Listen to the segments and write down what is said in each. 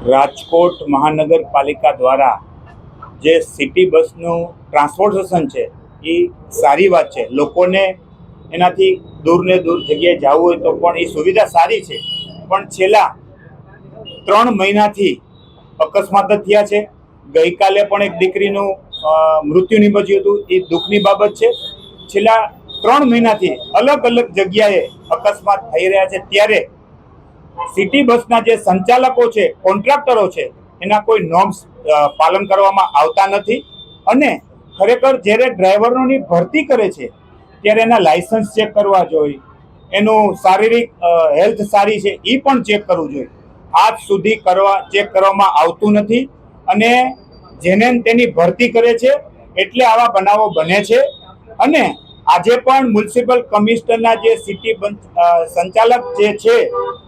રાજકોટ મહાનગરપાલિકા દ્વારા જે સિટી બસનું ટ્રાન્સપોર્ટેશન છે એ સારી વાત છે. લોકોને એનાથી દૂર ને દૂર જગ્યાએ જવું હોય તો પણ એ સુવિધા સારી છે. પણ છેલ્લા 3 મહિનાથી અકસ્માત જ થયા છે. ગઈકાલે પણ એક દીકરીનું મૃત્યુ નિપજ્યું હતું. એ દુઃખની બાબત છે. છેલ્લા 3 મહિનાથી અલગ અલગ જગ્યાએ અકસ્માત થઈ રહ્યા છે. ત્યારે સિટી બસના જે સંચાલકો છે, કોન્ટ્રાક્ટરો છે, એના કોઈ નોર્મ્સ પાલન કરવામાં આવતા નથી. અને ખરેખર જ્યારે ડ્રાઈવરોની ભરતી કરે છે ત્યારે એના લાયસન્સ ચેક કરવા જોઈએ, એનું શારીરિક હેલ્થ સારી છે એ પણ ચેક કરવું જોઈએ. આજ સુધી ચેક કરવામાં આવતું નથી અને જેને તેની ભરતી કરે છે એટલે આવા બનાવો બને છે. અને આજે પણ મ્યુનિસિપલ કમિશનરના જે સિટી સંચાલક જે છે,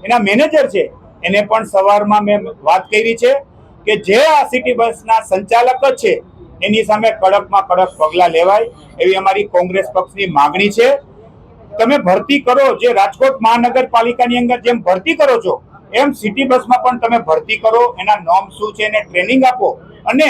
એના મેનેજર છે, એને પણ સવારમાં મેં વાત કરી છે કે જે આ સિટી બસના સંચાલક જ છે એની સામે કડકમાં કડક પગલાં લેવાય એવી અમારી કોંગ્રેસ પક્ષની માગણી છે. તમે ભરતી કરો, જે રાજકોટ મહાનગરપાલિકાની અંદર જેમ ભરતી કરો છો એમ સિટી બસમાં પણ તમે ભરતી કરો. એના નોર્મ શું છે એને ટ્રેનિંગ આપો અને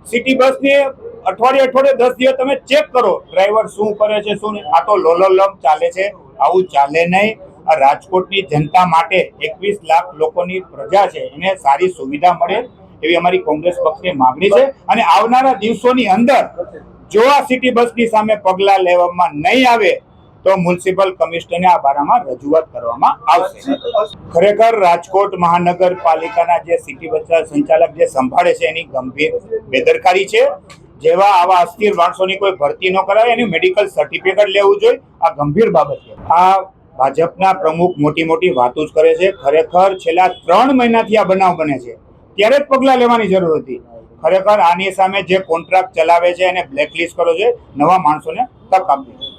સિટી બસની અઠવાડિયે 10 દિવસ તમે ચેક કરો ડ્રાઈવર શું કરે છે શું નહીં. આ તો લોલોલમ ચાલે છે, આવું ચાલે નહીં. રાજકોટની જનતા માટે 21 લાખ લોકોની પ્રજા છે, એને સારી સુવિધા મળે એવી અમારી કોંગ્રેસ પક્ષની માંગણી છે. અને આવનારા દિવસોની અંદર જો આ સિટી બસની સામે પગલાં લેવામાં નહીં આવે તો મ્યુનિસિપલ કમિશનરને આ બારામાં રજૂઆત કરવામાં આવશે. ખરેખર રાજકોટ મહાનગરપાલિકાના જે સિટી બસ સંચાલક જે સંભાળે છે એની ગંભીર બેદરકારી છે. જેવા આવા અસ્થિર માણસોની કોઈ ભરતી ન કરાવે, એની મેડિકલ સર્ટિફિકેટ લેવું જોઈએ. આ ગંભીર બાબત છે. આ ભાજપના પ્રમુખ મોટી મોટી વાતો જ કરે છે. ખરેખર છેલ્લા 3 મહિનાથી આ બનાવ બને છે, ત્યારે જ પગલાં લેવાની જરૂર હતી. ખરેખર આની સામે જે કોન્ટ્રાક્ટ ચલાવે છે એને બ્લેકલિસ્ટ કરવો જોઈએ, નવા માણસોને તક આપવી.